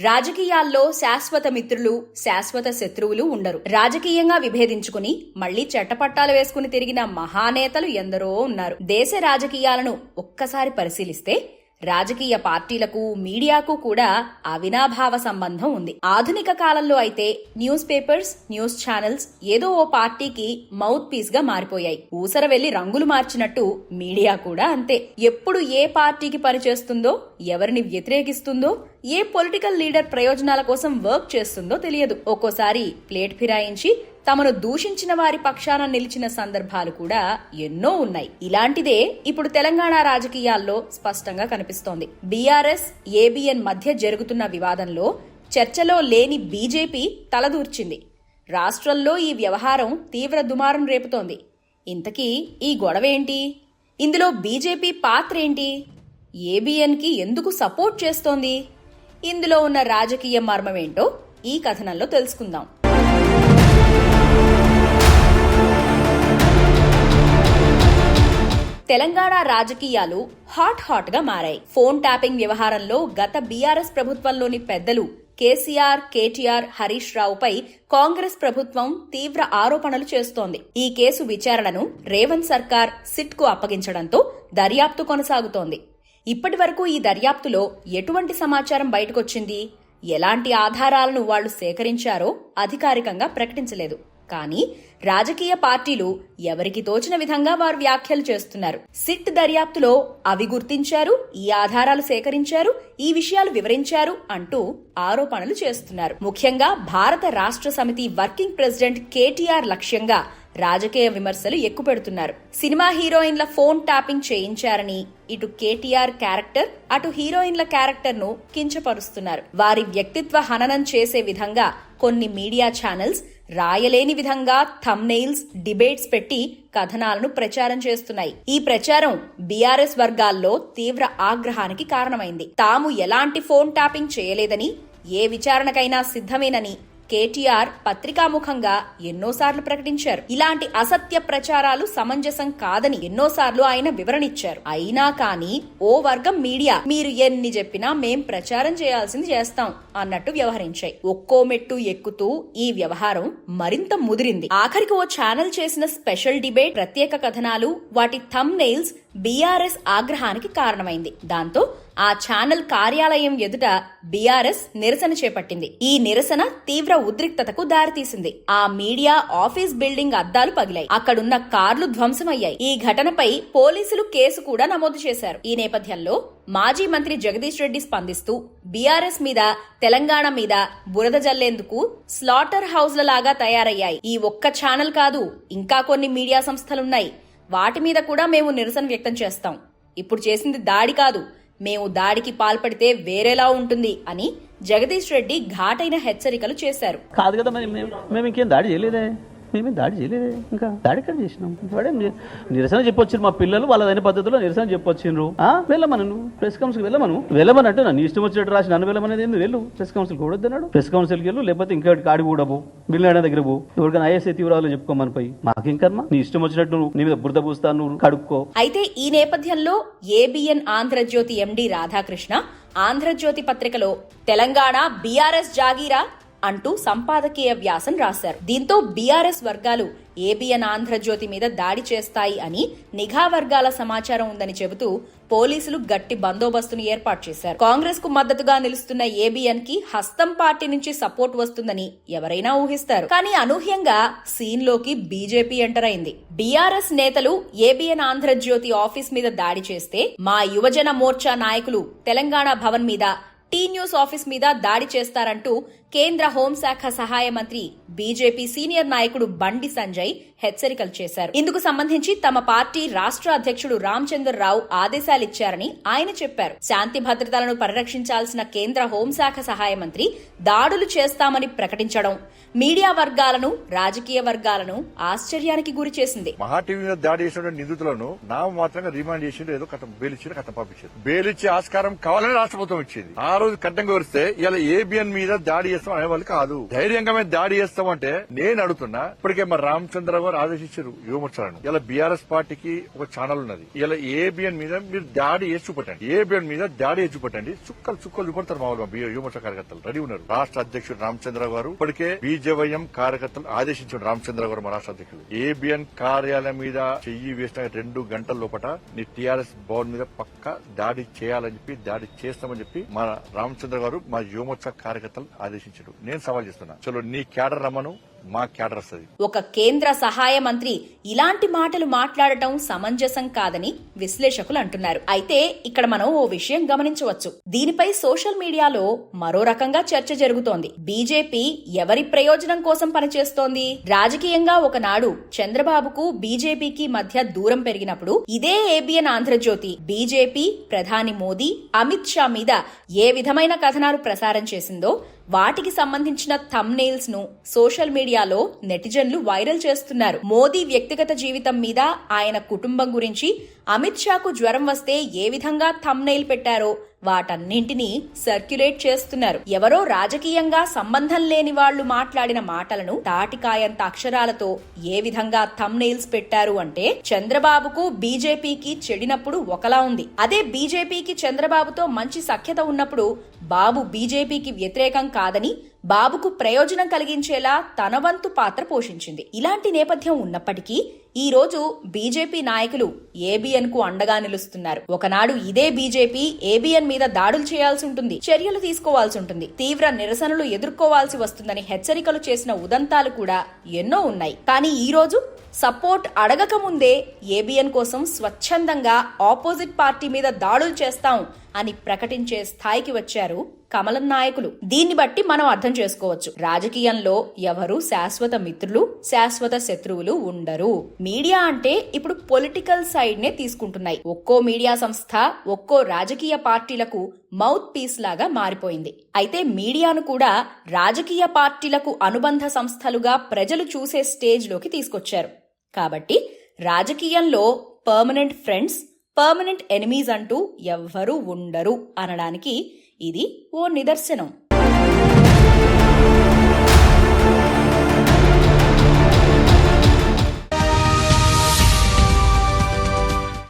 రాజకీయాల్లో శాశ్వత మిత్రులు, శాశ్వత శత్రువులు ఉండరు. రాజకీయంగా విభేదించుకుని మళ్లీ చెట్టపట్టాలు వేసుకుని తిరిగిన మహానేతలు ఎందరో ఉన్నారు. దేశ రాజకీయాలను ఒక్కసారి పరిశీలిస్తే రాజకీయ పార్టీలకు, మీడియాకు కూడా అవినాభావ సంబంధం ఉంది. ఆధునిక కాలంలో అయితే న్యూస్ పేపర్స్, న్యూస్ ఛానల్స్ ఏదో ఓ పార్టీకి మౌత్ పీస్ గా మారిపోయాయి. ఊసర వెళ్లి రంగులు మార్చినట్టు మీడియా కూడా అంతే. ఎప్పుడు ఏ పార్టీకి పనిచేస్తుందో, ఎవరిని వ్యతిరేకిస్తుందో, ఏ పొలిటికల్ లీడర్ ప్రయోజనాల కోసం వర్క్ చేస్తుందో తెలియదు. ఒక్కోసారి ప్లేట్ ఫిరాయించి తమను దూషించిన వారి పక్షాన నిలిచిన సందర్భాలు కూడా ఎన్నో ఉన్నాయి. ఇలాంటిదే ఇప్పుడు తెలంగాణ రాజకీయాల్లో స్పష్టంగా కనిపిస్తోంది. బీఆర్ఎస్, ఏబీఎన్ మధ్య జరుగుతున్న వివాదంలో చర్చలో లేని బీజేపీ తలదూర్చింది. రాష్ట్రంలో ఈ వ్యవహారం తీవ్ర దుమారం రేపుతోంది. ఇంతకీ ఈ గొడవేంటి? ఇందులో బీజేపీ పాత్ర ఏంటి? ఏబీఎన్కి ఎందుకు సపోర్ట్ చేస్తోంది? ఇందులో ఉన్న రాజకీయ మర్మమేంటో ఈ కథనంలో తెలుసుకుందాం. తెలంగాణ రాజకీయాలు హాట్ గా మారాయి. ఫోన్ ట్యాపింగ్ వ్యవహారంలో గత బీఆర్ఎస్ ప్రభుత్వంలోని పెద్దలు కేసీఆర్, కేటీఆర్, హరీష్ రావుపై కాంగ్రెస్ ప్రభుత్వం తీవ్ర ఆరోపణలు చేస్తోంది. ఈ కేసు విచారణను రేవంత్ సర్కార్ సిట్ కు అప్పగించడంతో దర్యాప్తు కొనసాగుతోంది. ఇప్పటి వరకు ఈ దర్యాప్తులో ఎటువంటి సమాచారం బయటకొచ్చింది, ఎలాంటి ఆధారాలను వాళ్లు సేకరించారో అధికారికంగా ప్రకటించలేదు. కానీ రాజకీయ పార్టీలు ఎవరికి తోచిన విధంగా వారు వ్యాఖ్యలు చేస్తున్నారు. సిట్ దర్యాప్తులో అవి గుర్తించారు, ఈ ఆధారాలు సేకరించారు, ఈ విషయాలు వివరించారు అంటూ ఆరోపణలు చేస్తున్నారు. ముఖ్యంగా భారత రాష్ట్ర సమితి వర్కింగ్ ప్రెసిడెంట్ కేటీఆర్ లక్ష్యంగా రాజకీయ విమర్శలు ఎక్కుపెడుతున్నారు. సినిమా హీరోయిన్ల ఫోన్ ట్యాపింగ్ చేయించారని ఇటు కేటీఆర్ క్యారెక్టర్, అటు హీరోయిన్ల క్యారెక్టర్ ను కించపరుస్తున్నారు. వారి వ్యక్తిత్వ హననం చేసే విధంగా కొన్ని మీడియా ఛానల్స్ రాయలేని విధంగా థంబ్నెయిల్స్, డిబేట్స్ పెట్టి కథనాలను ప్రచారం చేస్తున్నాయి. ఈ ప్రచారం బీఆర్ఎస్ వర్గాల్లో తీవ్ర ఆగ్రహానికి కారణమైంది. తాము ఎలాంటి ఫోన్ ట్యాపింగ్ చేయలేదని, ఏ విచారణకైనా సిద్ధమేనని కేటీఆర్ పత్రికాముఖంగా ఎన్నోసార్లు ప్రకటించారు. ఇలాంటి అసత్య ప్రచారాలు సమంజసం కాదని ఎన్నోసార్లు ఆయన వివరణిచ్చారు. అయినా కానీ ఓ వర్గం మీడియా మీరు ఎన్ని చెప్పినా మేం ప్రచారం చేయాల్సింది చేస్తాం అన్నట్టు వ్యవహరించాయి. ఒక్కో మెట్టు ఎక్కుతూ ఈ వ్యవహారం మరింత ముదిరింది. ఆఖరికి ఓ ఛానల్ చేసిన స్పెషల్ డిబేట్, ప్రత్యేక కథనాలు, వాటి థంబ్నెయిల్స్ బీఆర్ఎస్ ఆగ్రహానికి కారణమైంది. దాంతో ఆ ఛానల్ కార్యాలయం ఎదుట బీఆర్ఎస్ నిరసన చేపట్టింది. ఈ నిరసన తీవ్ర ఉద్రిక్తతకు దారితీసింది. ఆ మీడియా ఆఫీస్ బిల్డింగ్ అద్దాలు పగిలాయి. అక్కడున్న కార్లు ధ్వంసమయ్యాయి. ఈ ఘటనపై పోలీసులు కేసు కూడా నమోదు చేశారు. ఈ నేపథ్యంలో మాజీ మంత్రి జగదీష్ రెడ్డి స్పందిస్తూ బీఆర్ఎస్ మీద, తెలంగాణ మీద బురద జల్లేందుకు స్లాటర్ హౌస్ల లాగా తయారయ్యాయి. ఈ ఒక్క ఛానల్ కాదు, ఇంకా కొన్ని మీడియా సంస్థలున్నాయి. వాటి మీద కూడా మేము నిరసన వ్యక్తం చేస్తాం. ఇప్పుడు చేసింది దాడి కాదు, మేము దాడికి పాల్పడితే వేరేలా ఉంటుంది అని జగదీష్ రెడ్డి ఘాటైన హెచ్చరికలు చేశారు. కాదు కదా, మేము ఇంకేం దాడి చేయలేదే, మేమేం దాడి చేయలేదే, ఇంకా దాడి ఎక్కడ చేసినాం? నిరసన చెప్పొచ్చారు మా పిల్లలు, వాళ్ళదైన పద్ధతిలో నిరసన చెప్పొచ్చిండ్రు. వెళ్ళమను ప్రెస్ కౌన్సిల్ వెళ్ళమని అంటే నన్ను ఇష్టం వచ్చినట్టు రాసి నన్ను వెళ్ళమనేది ఏంది? వెళ్ళు ప్రెస్ కౌన్సిల్ కూడా వద్దన్నాడు. ప్రెస్ కౌన్సిల్కి వెళ్ళు, లేకపోతే ఇంకా కాడి కూడా పో, బిల్లాడ దగ్గర పో, ఎవరికైనా ఐఎస్ఐ తీవ్రాలు చెప్పుకోమని పోయి. మాకేంకర్మా, నీ ఇష్టం వచ్చినట్టు నీ మీద బురద పూస్తా, నువ్వు కడుక్కో. అయితే ఈ నేపథ్యంలో ఏబీఎన్ ఆంధ్రజ్యోతి ఎండీ రాధాకృష్ణ ఆంధ్రజ్యోతి పత్రికలో తెలంగాణ బీఆర్ఎస్ జాగీరా అంటూ సంపాదకీయ వ్యాసం రాశారు. దీంతో బీఆర్ఎస్ వర్గాలు ఏబీఎన్ ఆంధ్రజ్యోతి మీద దాడి చేస్తాయి అని నిఘా వర్గాల సమాచారం ఉందని చెబుతూ పోలీసులు గట్టి బందోబస్తును ఏర్పాటు చేశారు. కాంగ్రెస్ కు మద్దతుగా నిలుస్తున్న ఏబీఎన్ కి హస్తం పార్టీ నుంచి సపోర్ట్ వస్తుందని ఎవరైనా ఊహిస్తారు. కానీ అనూహ్యంగా సీన్ లోకి బీజేపీ ఎంటర్ అయింది. బీఆర్ఎస్ నేతలు ఏబీఎన్ ఆంధ్రజ్యోతి ఆఫీస్ మీద దాడి చేస్తే మా యువజన మోర్చా నాయకులు తెలంగాణ భవన్ మీద, టీ న్యూస్ ఆఫీస్ మీద దాడి చేస్తారంటూ కేంద్ర హోంశాఖ సహాయ మంత్రి, బీజేపీ సీనియర్ నాయకుడు బండి సంజయ్ హెచ్చరికలు చేశారు. ఇందుకు సంబంధించి తమ పార్టీ రాష్ట్ర అధ్యక్షుడు రామచంద్రరావు ఆదేశాలిచ్చారని ఆయన చెప్పారు. శాంతి భద్రతలను పరిరక్షించాల్సిన కేంద్ర హోంశాఖ సహాయ మంత్రి దాడులు చేస్తామని ప్రకటించడం మీడియా వర్గాలను, రాజకీయ వర్గాలను ఆశ్చర్యానికి గురి చేసింది. మహా టీవీ మీద దాడి చేసిన నిందితులను నామమాత్రంగా రిమాండ్ చేసిండు, ఏదో కథం బెయిల్ ఇచ్చి కథం పంపించారు. బెయిల్ ఇచ్చే ఆస్కారం కావాలని రాష్ట్ర ప్రభుత్వం ఇచ్చింది. ఆ రోజు కట్టంగా వస్తే ఇలా ఏబిఎన్ మీద దాడి చేస్తాం అనేవాళ్ళు కాదు. ధైర్యంగా మేము దాడి చేస్తామంటే నేను అడుగుతున్నా. ఇప్పటికే మరి రామచంద్ర గారు ఆదేశించారు యువమోర్చాలను. ఇలా బీఆర్ఎస్ పార్టీకి ఒక ఛానల్ ఉన్నది. ఇలా ఏబిఎన్ మీద మీరు దాడి చేసి చూపెట్టండి, ఏబిఎన్ మీద దాడి చేసి చూపెట్టండి. చుక్కలు చూపెడతారు మా వాళ్ళు యువమోర్చా కార్యకర్తలు రెడీ ఉన్నారు. రాష్ట్ర అధ్యక్షుడు రామచంద్ర గారు ఇప్పటికే బీజేవైఎం కార్యకర్తలు ఆదేశించారు. రామచంద్ర గారు మా రాష్ట్ర అధ్యక్షుడు ఏబిఎన్ కార్యాలయం మీద చెయ్యి వేసిన 2 గంటల లోపల నీ టీఆర్ఎస్ భవన్ మీద పక్క దాడి చేయాలని చెప్పి దాడి చేస్తామని చెప్పి మా రామచంద్ర గారు మా యువమోర్చా కార్యకర్తలు ఆదేశించారు. నేను సవాల్ చేస్తున్నా, చలో నీ క్యాడర్ రమ్మను, మా క్యాడర్ వస్తుంది. ఒక కేంద్ర సహాయ మంత్రి ఇలాంటి మాటలు మాట్లాడటం సమంజసం కాదని విశ్లేషకులు అంటున్నారు. అయితే ఇక్కడ మనం ఓ విషయం గమనించవచ్చు. దీనిపై సోషల్ మీడియాలో మరో రకంగా చర్చ జరుగుతోంది. బీజేపీ ఎవరి ప్రయోజనం కోసం పనిచేస్తోంది? రాజకీయంగా ఒకనాడు చంద్రబాబుకు బీజేపీకి మధ్య దూరం పెరిగినప్పుడు ఇదే ఏబిఎన్ ఆంధ్రజ్యోతి బీజేపీ ప్రధాని మోదీ అమిత్ షా మీద ఏ విధమైన కథనాలు ప్రసారం చేసిందో వాటికి సంబంధించిన థంబ్నెయిల్స్ ను సోషల్ మీడియాలో నెటిజన్లు వైరల్ చేస్తున్నారు. మోదీ వ్యక్తిగత జీవితం మీద, ఆయన కుటుంబం గురించి, అమిత్ షాకు జ్వరం వస్తే ఏ విధంగా థంబ్నెయిల్ పెట్టారో వాటన్నింటినీ సర్క్యులేట్ చేస్తున్నారు. ఎవరో రాజకీయంగా సంబంధం లేని వాళ్లు మాట్లాడిన మాటలను తాటికాయంత అక్షరాలతో ఏ విధంగా థంబ్నెయిల్స్ పెట్టారు అంటే చంద్రబాబుకు బీజేపీకి చెడినప్పుడు ఒకలా ఉంది. అదే బీజేపీకి చంద్రబాబుతో మంచి సఖ్యత ఉన్నప్పుడు బాబు బీజేపీకి వ్యతిరేకం కాదని, బాబుకు ప్రయోజనం కలిగించేలా తన వంతు పాత్ర పోషించింది. ఇలాంటి నేపథ్యం ఉన్నప్పటికీ ఈ రోజు బీజేపీ నాయకులు ఏబిఎన్ కు అండగా నిలుస్తున్నారు. ఒకనాడు ఇదే బీజేపీ ఏబిఎన్ మీద దాడులు చేయాల్సి ఉంటుంది, చర్యలు తీసుకోవాల్సి ఉంటుంది, తీవ్ర నిరసనలు ఎదుర్కోవాల్సి వస్తుందని హెచ్చరికలు చేసిన ఉదంతాలు కూడా ఎన్నో ఉన్నాయి. కానీ ఈ రోజు సపోర్ట్ అడగక ముందే ఏబిఎన్ కోసం స్వచ్ఛందంగా ఆపోజిట్ పార్టీ మీద దాడులు చేస్తాం అని ప్రకటించే స్థాయికి వచ్చారు కమలం నాయకులు. దీన్ని బట్టి మనం అర్థం చేసుకోవచ్చు, రాజకీయంలో ఎవరు శాశ్వత మిత్రులు, శాశ్వత శత్రువులు ఉండరు. మీడియా అంటే ఇప్పుడు పొలిటికల్ సైడ్ నే తీసుకుంటున్నాయి. ఒక్కో మీడియా సంస్థ ఒక్కో రాజకీయ పార్టీలకు మౌత్ పీస్ లాగా మారిపోయింది. అయితే మీడియాను కూడా రాజకీయ పార్టీలకు అనుబంధ సంస్థలుగా ప్రజలు చూసే స్టేజ్ లోకి తీసుకొచ్చారు. కాబట్టి రాజకీయంలో పర్మనెంట్ ఫ్రెండ్స్, పర్మనెంట్ ఎనిమీస్ అంటూ ఎవ్వరూ ఉండరు అనడానికి ఇది ఓ నిదర్శనం.